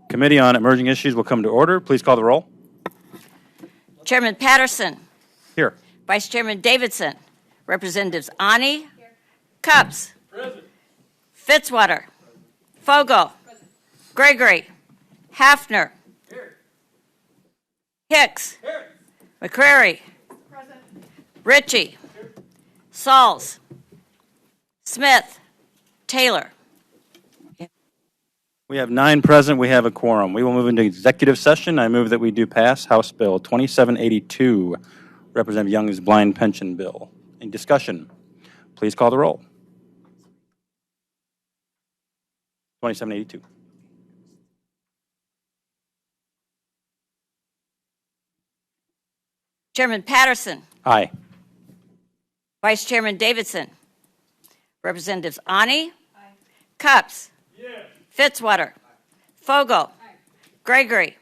Committee on Emerging Issues will come to order. Please call the roll. Chairman Patterson. Here. Vice Chairman Davidson. Representatives Ani. Cupps. Present. Fitzwater. Fogle. Gregory. Hafner. Here. Hicks. Here. McCrary. Present. Ritchie. Sauls. Smith. Taylor. We have 9 present. We have a quorum. We will move into executive session. I move that we do pass House Bill 2782, Representative Young's blind pension bill. Any discussion? Please call the roll. 2782. Chairman Patterson. Aye. Vice Chairman Davidson. Representatives Ani. Cupps. Yes. Fitzwater. Fogle. Gregory.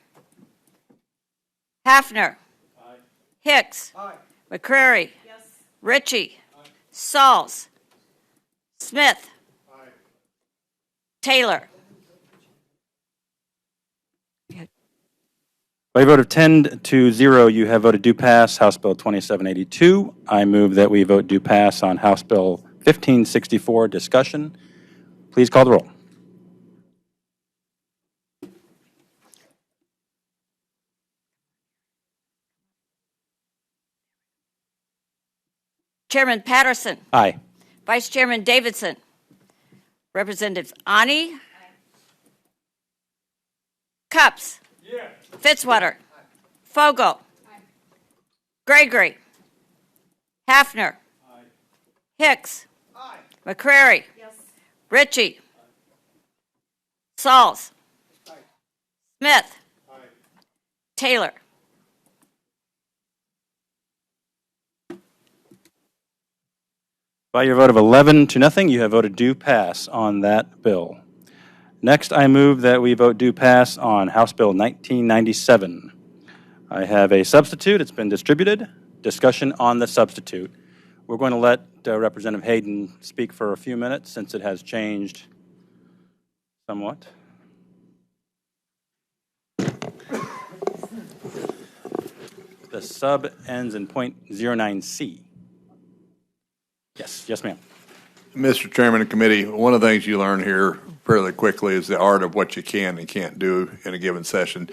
Hafner. Aye. Hicks. Aye. McCrary. Yes. Ritchie. Sauls. Smith. Aye. Taylor. By a vote of 10-0, you have voted do pass House Bill 2782. I move that we vote do pass on House Bill 1564. Discussion. Please call the roll. Chairman Patterson. Aye. Vice Chairman Davidson. Representatives Ani. Cupps. Yes. Fitzwater. Fogle. Gregory. Hafner. Aye. Hicks. Aye. McCrary. Yes. Ritchie. Sauls. Aye. Smith. Aye. Taylor. By your vote of 11-0, you have voted do pass on that bill. Next, I move that we vote do pass on House Bill 1997. I have a substitute. It's been distributed. Discussion on the substitute. We're going to let Representative Hayden speak for a few minutes since it has changed somewhat. The sub ends in .09C. Yes, ma'am. Mr. Chairman and committee, one of the things you learn here fairly quickly is the art of what you can and can't do in a given session.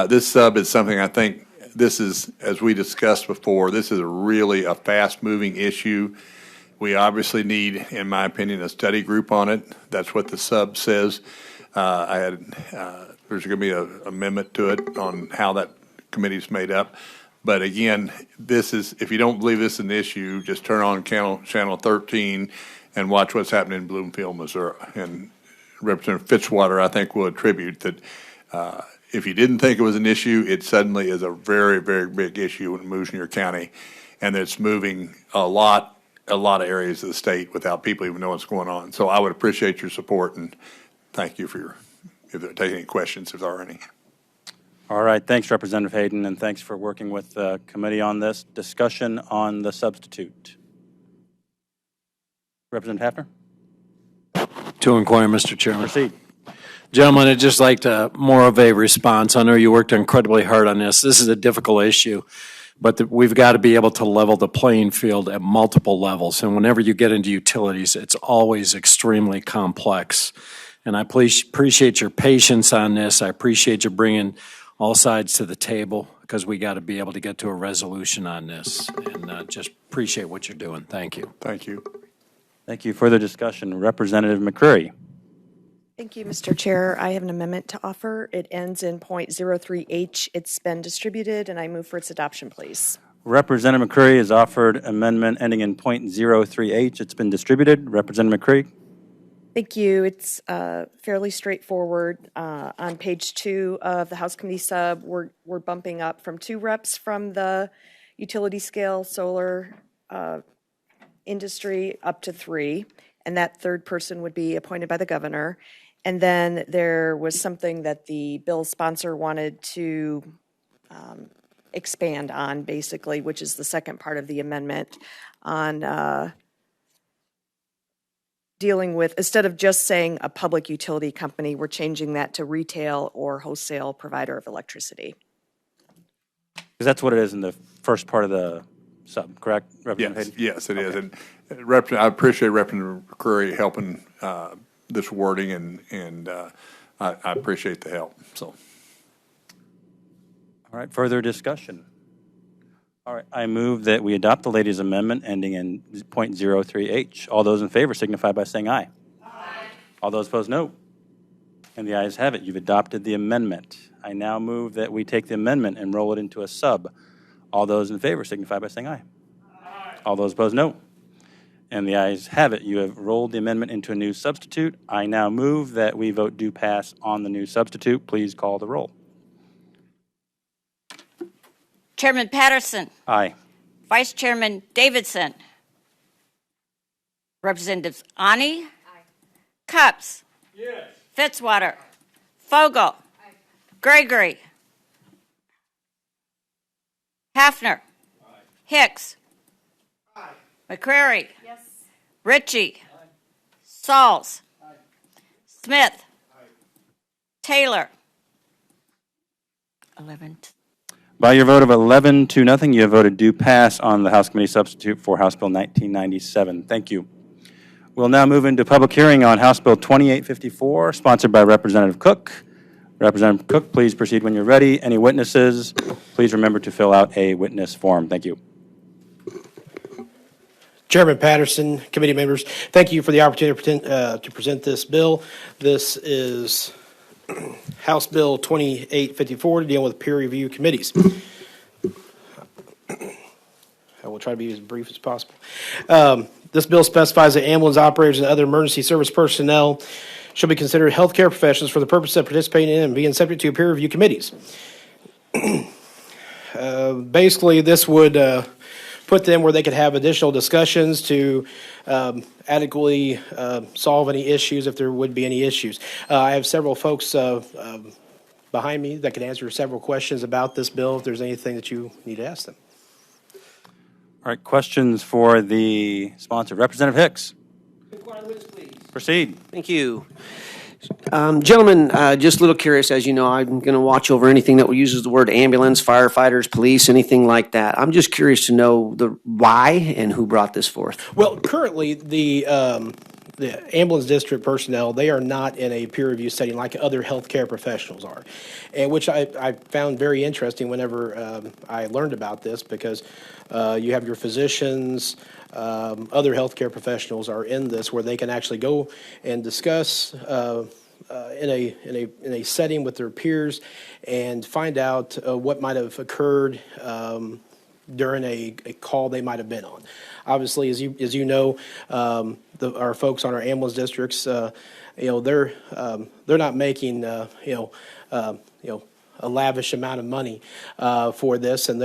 This sub is something I think this is, as we discussed before, this is really a fast-moving issue. We obviously need, in my opinion, a study group on it. That's what the sub says. There's going to be an amendment to it on how that committee is made up. But again, this is, if you don't believe this is an issue, just turn on channel 13 and watch what's happening in Bloomfield, Missouri. And Representative Fitzwater, I think, will attribute that if you didn't think it was an issue, it suddenly is a very, very big issue when it moves in your county. And it's moving a lot of areas of the state without people even knowing what's going on. So I would appreciate your support, and thank you for if there are any questions, if there are any. All right, thanks, Representative Hayden, and thanks for working with the committee on this. Discussion on the substitute. Representative Hafner? To inquire, Mr. Chairman. Proceed. Gentlemen, I'd just like more of a response. I know you worked incredibly hard on this. This is a difficult issue, but we've got to be able to level the playing field at multiple levels. And whenever you get into utilities, it's always extremely complex. And I appreciate your patience on this. I appreciate you bringing all sides to the table, because we got to be able to get to a resolution on this. And just appreciate what you're doing. Thank you. Thank you. Thank you. Further discussion. Representative McCrary. Thank you, Mr. Chair. I have an amendment to offer. It ends in .03H. It's been distributed, and I move for its adoption, please. Representative McCrary has offered amendment ending in .03H. It's been distributed. Representative McCrary. Thank you. It's fairly straightforward. On page 2 of the House Committee sub, we're bumping up from 2 reps from the utility scale solar industry up to 3, and that third person would be appointed by the governor. And then there was something that the bill sponsor wanted to expand on, basically, which is the second part of the amendment on dealing with, instead of just saying a public utility company, we're changing that to retail or wholesale provider of electricity. Because that's what it is in the first part of the sub, correct, Representative Hayden? Yes, it is. And I appreciate Representative Curry helping this wording, and I appreciate the help. So, All right, further discussion. All right, I move that we adopt the ladies' amendment ending in .03H. All those in favor signify by saying aye. Aye. All those opposed, no. And the ayes have it. You've adopted the amendment. I now move that we take the amendment and roll it into a sub. All those in favor signify by saying aye. Aye. All those opposed, no. And the ayes have it. You have rolled the amendment into a new substitute. I now move that we vote do pass on the new substitute. Please call the roll. Chairman Patterson. Aye. Vice Chairman Davidson. Representatives Ani. Aye. Cups. Yes. Fitzwater. Fogel. Aye. Gregory. Hafner. Aye. Hicks. Aye. McCrary. Yes. Ritchie. Aye. Sauls. Aye. Smith. Aye. Taylor. 11. By your vote of 11 to nothing, you have voted do pass on the House Committee substitute for House Bill 1997. Thank you. We'll now move into public hearing on House Bill 2854, sponsored by Representative Cook. Representative Cook, please proceed when you're ready. Any witnesses, please remember to fill out a witness form. Thank you. Chairman Patterson, committee members, thank you for the opportunity to present this bill. This is House Bill 2854 to deal with peer review committees. I will try to be as brief as possible. This bill specifies that ambulance operators and other emergency service personnel shall be considered healthcare professionals for the purpose of participating in and being subject to peer review committees. Basically, this would put them where they could have additional discussions to adequately solve any issues if there would be any issues. I have several folks behind me that can answer several questions about this bill if there's anything that you need to ask them. All right, questions for the sponsor. Representative Hicks. Please. Proceed. Thank you. Gentlemen, just a little curious, as you know, I'm going to watch over anything that uses the word ambulance, firefighters, police, anything like that. I'm just curious to know the why and who brought this forth. Well, currently, the ambulance district personnel, they are not in a peer review setting like other healthcare professionals are, and which I found very interesting whenever I learned about this, because you have your physicians, other healthcare professionals are in this where they can actually go and discuss in a setting with their peers and find out what might have occurred during a call they might have been on. Obviously, as you know, our folks on our ambulance districts, they're not making a lavish amount of money for this, and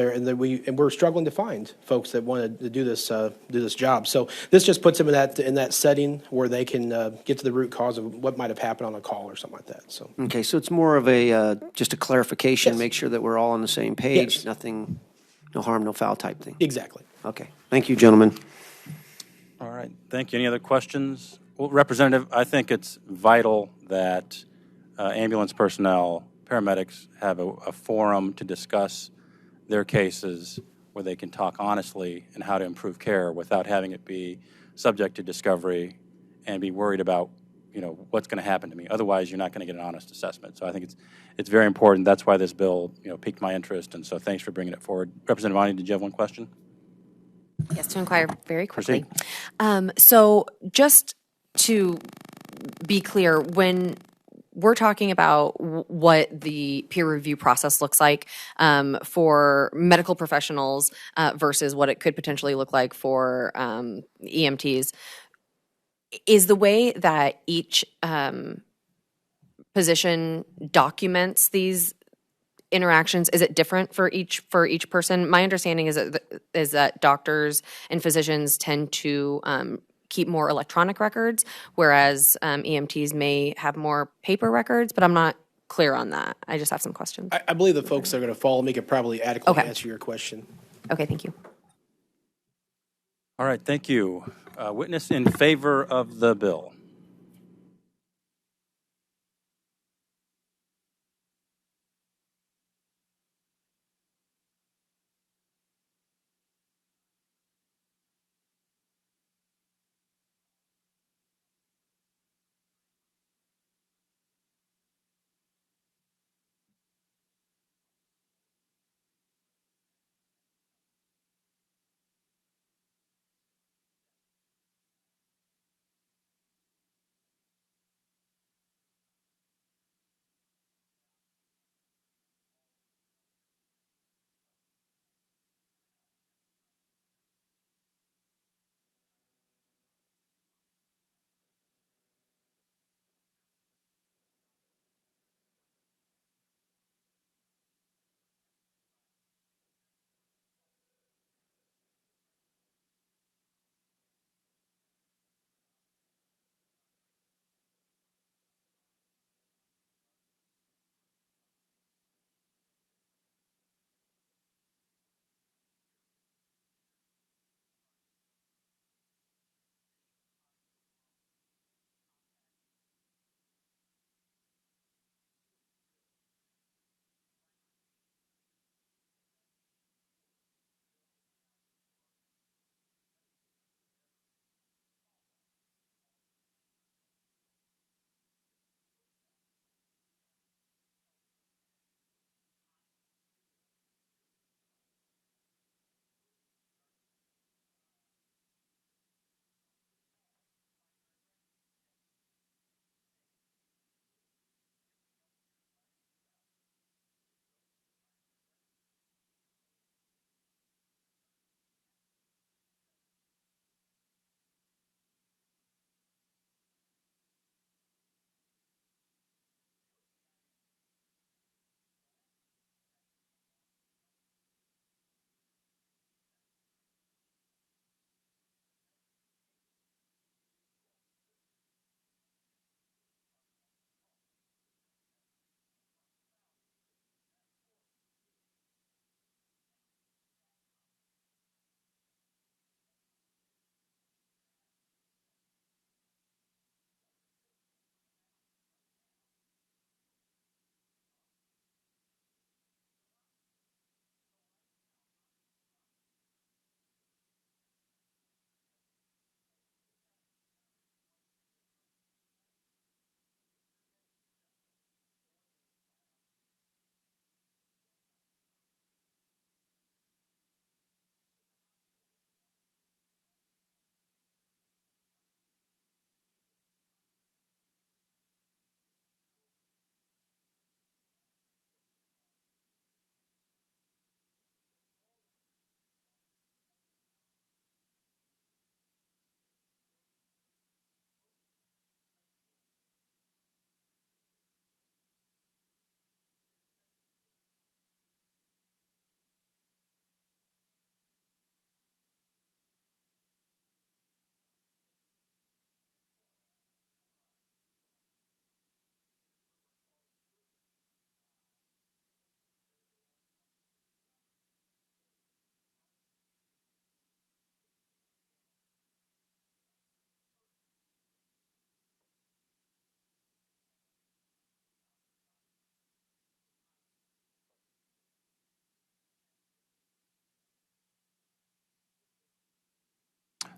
we're struggling to find folks that want to do this job. So this just puts them in that setting where they can get to the root cause of what might have happened on a call or something like that. So Okay, so it's more of a just a clarification, Yes. make sure that we're all on the same page, Yes. Nothing, no harm, no foul type thing. exactly. Okay, thank you, gentlemen. All right, thank you. Any other questions? Well, Representative, I think it's vital that ambulance personnel, paramedics have a forum to discuss their cases where they can talk honestly and how to improve care without having it be subject to discovery and be worried about, what's going to happen to me. Otherwise, you're not going to get an honest assessment. So I think it's very important. That's why this bill, piqued my interest, and so thanks for bringing it forward. Representative Ani, did you have one question? Yes, to inquire very quickly. Proceed. So just to be clear, when we're talking about what the peer review process looks like for medical professionals versus what it could potentially look like for EMTs, is the way that each position documents these interactions, is it different for each person? My understanding is that doctors and physicians tend to keep more electronic records, whereas EMTs may have more paper records, but I'm not clear on that. I just have some questions. I believe the folks that are going to follow me could probably adequately Okay. answer your question. Okay, thank you. All right, thank you. Witness in favor of the bill.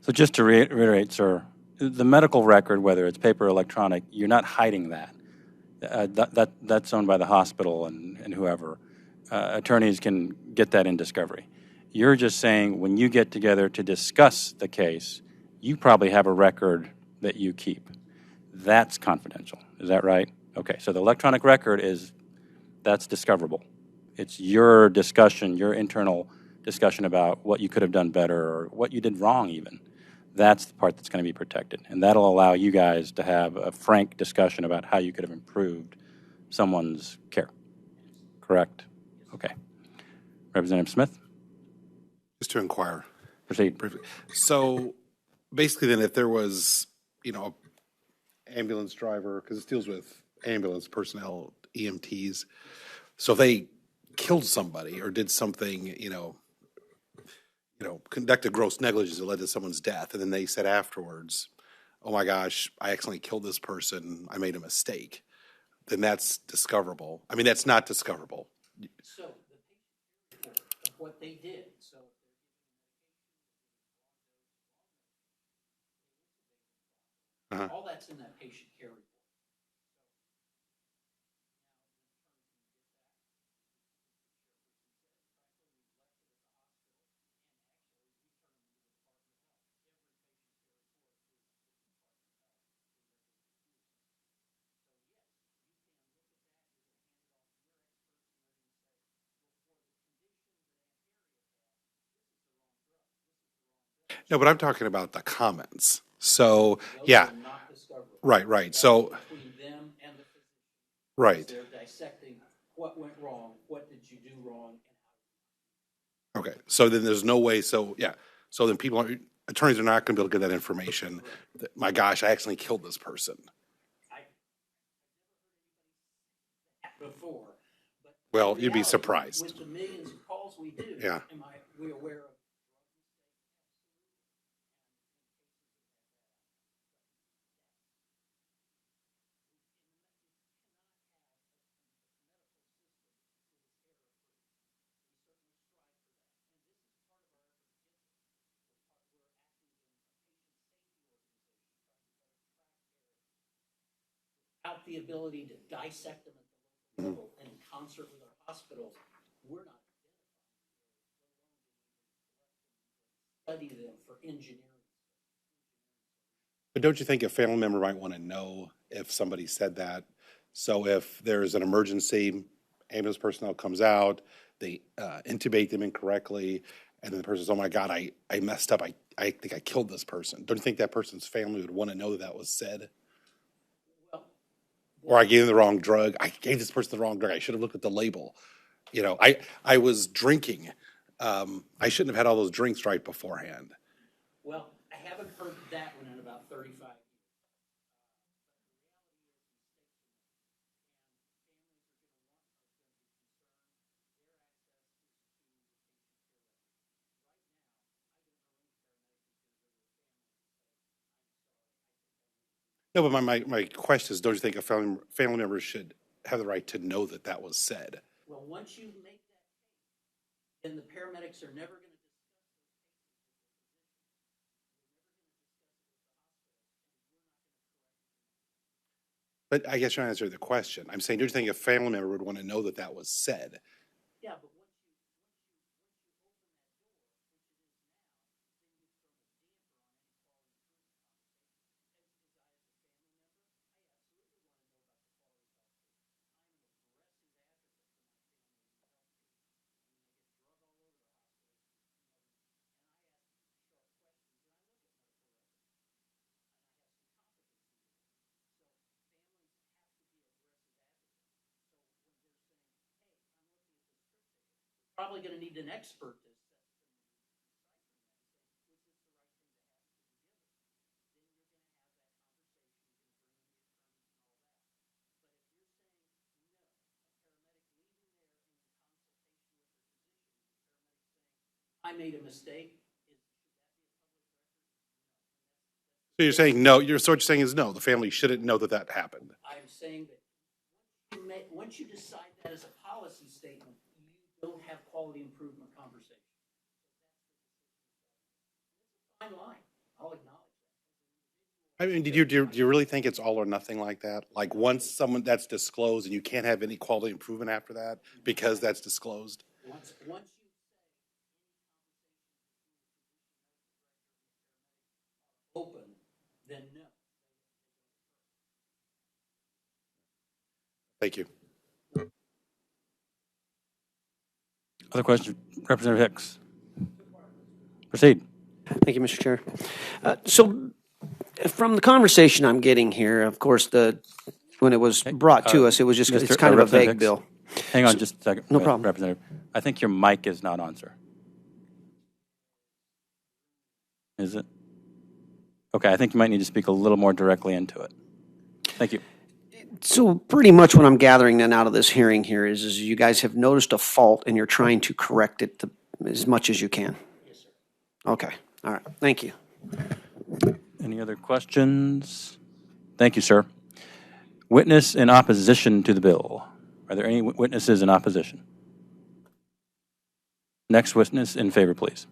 So just to reiterate, sir, the medical record, whether it's paper or electronic, you're not hiding that. That's owned by the hospital and whoever. Attorneys can get that in discovery. You're just saying when you get together to discuss the case, you probably have a record that you keep. That's confidential. Is that right? Okay, so the electronic record that's discoverable. It's your discussion, your internal discussion about what you could have done better or what you did wrong even. That's the part that's going to be protected. And that'll allow you guys to have a frank discussion about how you could have improved someone's care. Correct? Okay. Representative Smith, Just to inquire proceed. briefly. So basically then if there was, ambulance driver, because it deals with ambulance personnel, EMTs. So if they killed somebody or did something, conducted gross negligence that led to someone's death, and then they said afterwards, oh my gosh, I accidentally killed this person, I made a mistake, then that's discoverable. I mean, that's not discoverable. So the patient of what they did, so all that's in that patient care report. No, but I'm talking about the comments. So, yeah, Not discoverable. right. So, Between them and the physician. right. They're dissecting what went wrong, what did you do wrong, and how. Okay, so then there's no way, so, yeah, so then attorneys are not gonna be able to get that information. My gosh, I accidentally killed this person. Before. But Well, in you'd be reality, surprised. With the millions of calls we do, Yeah. we aware of? Without the ability to dissect them at the local level and in concert with our hospitals, we're not study them for engineering. But don't you think a family member might want to know if somebody said that? So if there's an emergency, ambulance personnel comes out, they intubate them incorrectly, and then the person says, oh my God, I messed up, I think I killed this person. Don't you think that person's family would want to know that that was said? Well, Or I gave them the wrong drug, I gave this person the wrong drug, I should have looked at the label. I was drinking, I shouldn't have had all those drinks right beforehand. well, I haven't heard that one in about 35 years. No, but my question is, don't you think a family member should have the right to know that that was said? Well, once you make that, then the paramedics are never going to But I guess you're not answering the question. I'm saying, don't you think a family member would want to know that that was said? Yeah, but once probably going to need an expert to I made a mistake. So you're saying no, so what you're saying is no, the family shouldn't know that that happened. I'm saying that once you decide that as a policy statement, you don't have quality improvement conversation. Fine line, I'll acknowledge that. I mean, do you really think it's all or nothing like that? Like once someone that's disclosed and you can't have any quality improvement after that because that's disclosed? Once you open, then no. Thank you. Other questions? Representative Hicks. Proceed. Thank you, Mr. Chair. So from the conversation I'm getting here, of course, when it was brought to us, it was just, it's Mr. kind of a vague Representative bill. Hicks. Hang on just a second. No problem. Representative, I think your mic is not on, sir. Is it? Okay, I think you might need to speak a little more directly into it. Thank you. So pretty much what I'm gathering then out of this hearing here is you guys have noticed a fault and you're trying to correct it as much as you can. Yes, sir. Okay, all right, thank you. Any other questions? Thank you, sir. Witness in opposition to the bill. Are there any witnesses in opposition? Next witness in favor, please.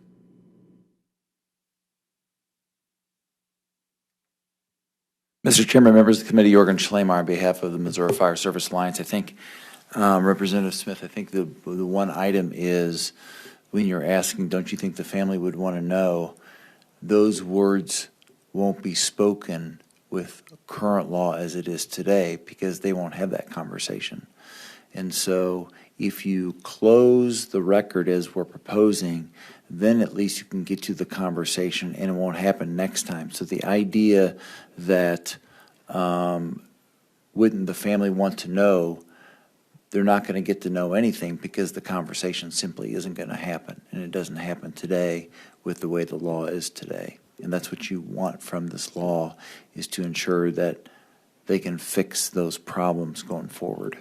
Mr. Chairman, members of the committee, Jorgen Schlemer on behalf of the Missouri Fire Service Alliance. I think, Representative Smith, I think the one item is when you're asking, don't you think the family would want to know, those words won't be spoken with current law as it is today because they won't have that conversation. And so if you close the record as we're proposing, then at least you can get to the conversation and it won't happen next time. So the idea that wouldn't the family want to know, they're not going to get to know anything because the conversation simply isn't going to happen. And it doesn't happen today with the way the law is today. And that's what you want from this law, is to ensure that they can fix those problems going forward.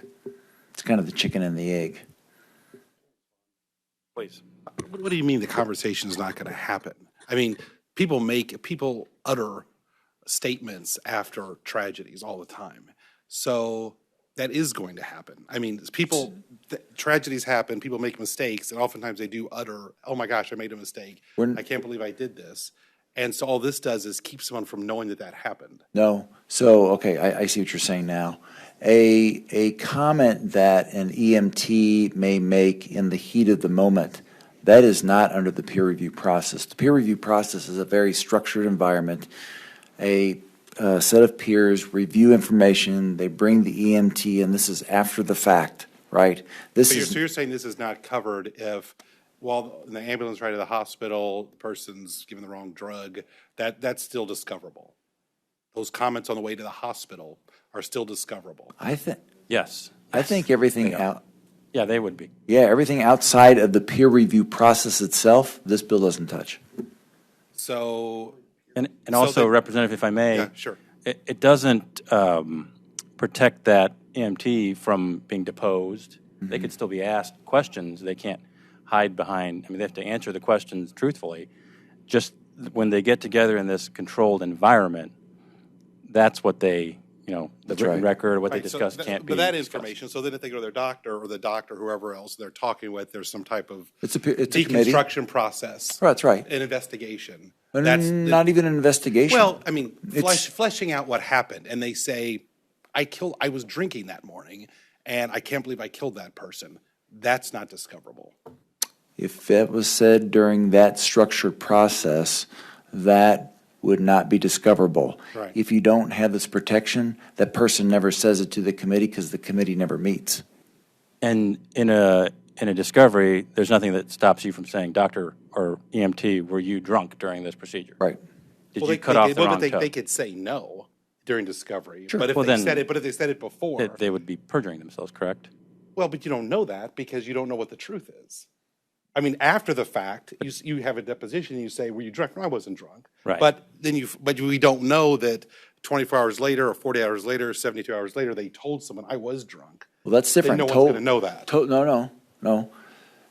It's kind of the chicken and the egg. Please. What do you mean the conversation is not going to happen? I mean, people utter statements after tragedies all the time. So that is going to happen. I mean, tragedies happen, people make mistakes, and oftentimes they do utter, oh my gosh, I made a mistake. I can't believe I did this. And so all this does is keep someone from knowing that that happened. No. So, okay, I see what you're saying now. A comment that an EMT may make in the heat of the moment, that is not under the peer review process. The peer review process is a very structured environment. A set of peers review information, they bring the EMT, and this is after the fact, right? So you're saying this is not covered if, while in the ambulance ride to the hospital, the person's given the wrong drug, that's still discoverable. Those comments on the way to the hospital are still discoverable. I think Yes. I think everything out. Yeah, they would be. Yeah, everything outside of the peer review process itself, this bill doesn't touch. So. And So also, the- Representative, if I may. Yeah, sure. It doesn't protect that EMT from being deposed. They could still be asked questions. They can't hide behind, I mean, they have to answer the questions truthfully. Just when they get together in this controlled environment, that's what they, the written right. record, what they Right, so discuss that- can't be But that discussed. information, so then if they go to their doctor or the doctor, whoever else they're talking with, there's some type of It's a committee. deconstruction process. Oh, that's right. An investigation. But That's not even an investigation. Well, I mean, It's- fleshing out what happened, and they say, I was drinking that morning, and I can't believe I killed that person. That's not discoverable. If that was said during that structured process, that would not be discoverable. Right. If you don't have this protection, that person never says it to the committee because the committee never meets. And in a discovery, there's nothing that stops you from saying, doctor or EMT, were you drunk during this procedure? Right. Did you cut off the wrong toe? They could say no during discovery. Sure. But if Well, they then- said it, but if they said it before, They would be perjuring themselves, correct? well, but you don't know that because you don't know what the truth is. I mean, after the fact, you have a deposition, and you say, were you drunk? No, I wasn't drunk. Right. But we don't know that 24 hours later or 40 hours later, 72 hours later, they told someone I was drunk. Well, that's different. Then no one's gonna know that. No.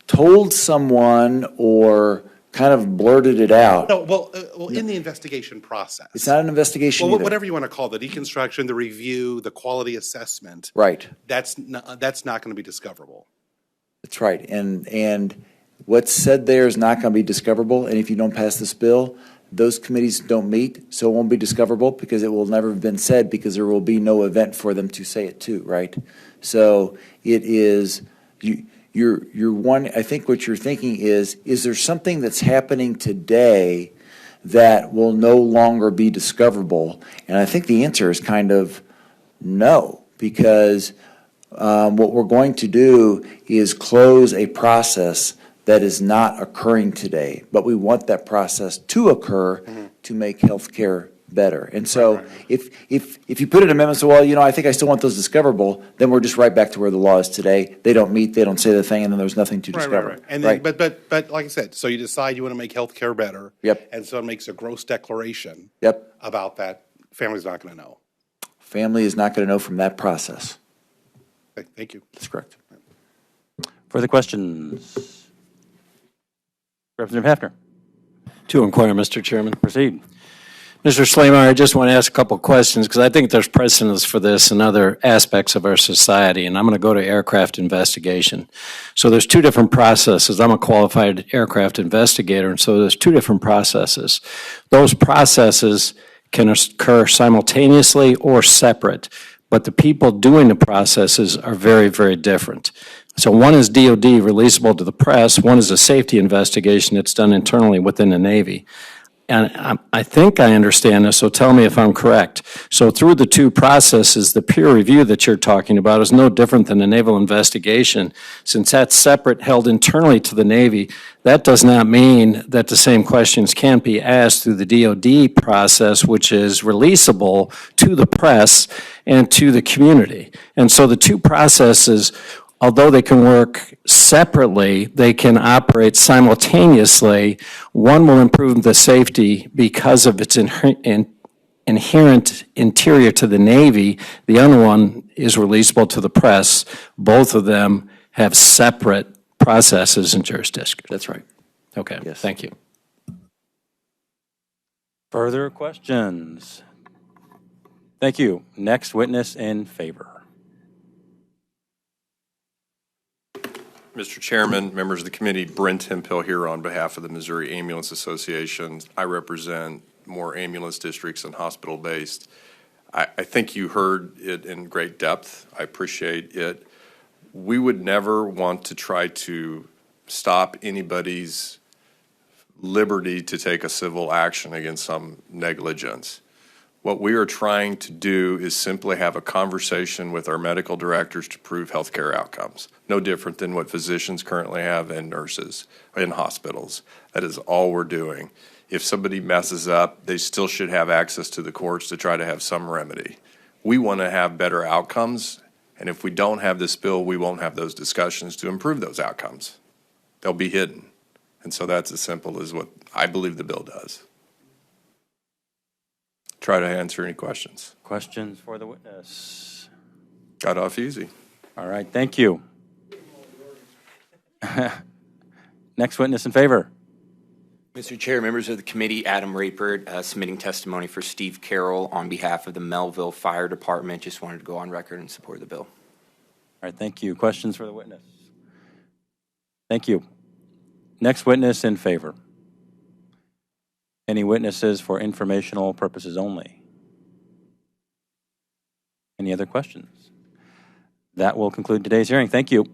Told someone or kind of blurted it out. No, well, in the investigation process. It's not an investigation Well, either. whatever you want to call it, the deconstruction, the review, the quality assessment. Right. That's not going to be discoverable. That's right. And what's said there is not going to be discoverable. And if you don't pass this bill, those committees don't meet, so it won't be discoverable because it will never have been said because there will be no event for them to say it to, right? So it is, you're one, I think what you're thinking is there something that's happening today that will no longer be discoverable? And I think the answer is kind of no, because what we're going to do is close a process that is not occurring today, but we want that process to occur to make healthcare better. And so if you put in amendments, so, well, I think I still want those discoverable, then we're just right back to where the law is today. They don't meet, they don't say the thing, and then there's nothing to discover. Right. And then, but like I said, so you decide you want to make healthcare better. Yep. And so it makes a gross declaration. Yep. About that. Family's not going to know. Family is not going to know from that process. Okay, thank you. That's correct. Further questions? Representative Hafner. To inquire, Mr. Chairman. Proceed. Mr. Slamer, I just want to ask a couple questions because I think there's precedence for this in other aspects of our society, and I'm going to go to aircraft investigation. So there's two different processes. I'm a qualified aircraft investigator, and so there's two different processes. Those processes can occur simultaneously or separate, but the people doing the processes are very, very different. So one is DOD, releasable to the press. One is a safety investigation that's done internally within the Navy. And I think I understand this, so tell me if I'm correct. So through the two processes, the peer review that you're talking about is no different than a naval investigation. Since that's separate, held internally to the Navy, that does not mean that the same questions can't be asked through the DOD process, which is releasable to the press and to the community. And so the two processes, although they can work separately, they can operate simultaneously. One will improve the safety because of its inherent interior to the Navy. The other one is releasable to the press. Both of them have separate processes and jurisdictions. That's right. Okay, Yes. thank you. Further questions? Thank you. Next witness in favor. Mr. Chairman, members of the committee, Brent Hemphill here on behalf of the Missouri Ambulance Association. I represent more ambulance districts than hospital-based. I think you heard it in great depth. I appreciate it. We would never want to try to stop anybody's liberty to take a civil action against some negligence. What we are trying to do is simply have a conversation with our medical directors to prove healthcare outcomes. No different than what physicians currently have and nurses in hospitals. That is all we're doing. If somebody messes up, they still should have access to the courts to try to have some remedy. We want to have better outcomes, and if we don't have this bill, we won't have those discussions to improve those outcomes. They'll be hidden. And so that's as simple as what I believe the bill does. Try to answer any questions. Questions for the witness? Got off easy. All right, thank you. Next witness in favor. Mr. Chair, members of the committee, Adam Rayford, submitting testimony for Steve Carroll on behalf of the Melville Fire Department. Just wanted to go on record and support the bill. All right, thank you. Questions for the witness? Thank you. Next witness in favor. Any witnesses for informational purposes only? Any other questions? That will conclude today's hearing. Thank you.